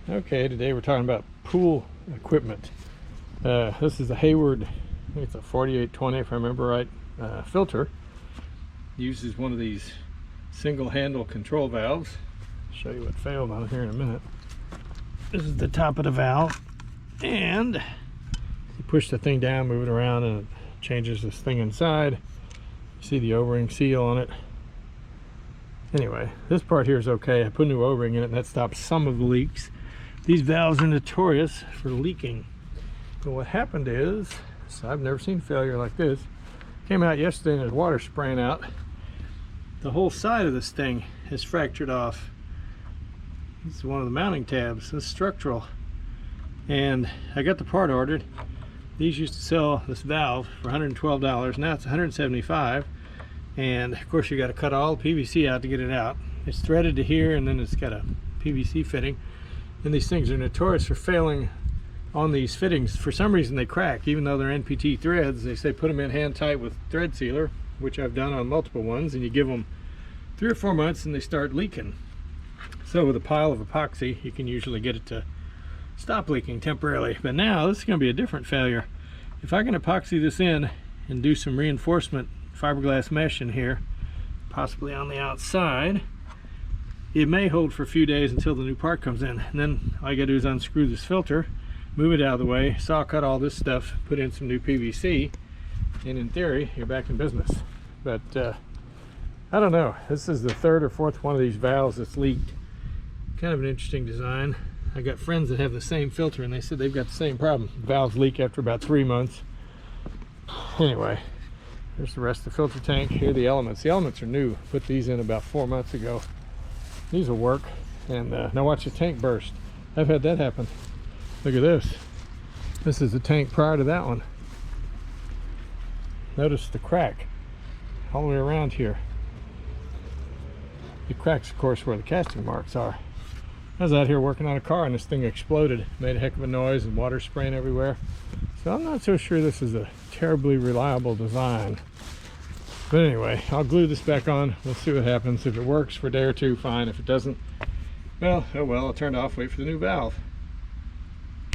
Okay, today we're talking about pool equipment. This is a Hayward, I think it's a 4820 if I remember right, filter. Uses one of these single handle control valves. I'll show you what failed on here in a minute. This is the top of the valve, and you push the thing down, move it around, and it changes this thing inside. You see the O-ring seal on it. Anyway, this part here is okay. I put a new O-ring in it and that stops some of the leaks. These valves are notorious for leaking. But what happened is, so I've never seen failure like this. Came out yesterday and there's water spraying out. The whole side of this thing is fractured off. This is one of the mounting tabs. This is structural. And I got the part ordered. These used to sell this valve for $112. Now it's $175. And of course you got to cut all the PVC out to get it out. It's threaded to here, and then it's got a PVC fitting. And these things are notorious for failing on these fittings. For some reason they crack, even though they're NPT threads. They say put them in hand tight with thread sealer, which I've done on multiple ones, and you give them 3 or 4 months and they start leaking. So with a pile of epoxy you can usually get it to stop leaking temporarily. But now this is going to be a different failure. If I can epoxy this in and do some reinforcement fiberglass mesh in here, possibly on the outside, it may hold for a few days until the new part comes in. And then all you gotta do is unscrew this filter, move it out of the way, saw cut all this stuff, put in some new PVC, and in theory you're back in business. But I don't know, this is the 3rd or 4th one of these valves that's leaked. Kind of an interesting design. I got friends that have the same filter and they said they've got the same problem. Valves leak after about 3 months. Anyway, here's the rest of the filter tank. Here are the elements. The elements are new. Put these in about 4 months ago. These will work. And now watch the tank burst. I've had that happen. Look at this. This is the tank prior to that one. Notice the crack all the way around here. The cracks, of course, where the casting marks are. I was out here working on a car and this thing exploded. Made a heck of a noise and water spraying everywhere. So I'm not so sure this is a terribly reliable design. But anyway, I'll glue this back on. We'll see what happens. If it works for a day or two, fine. If it doesn't, well, oh well, I'll turn it off, wait for the new valve.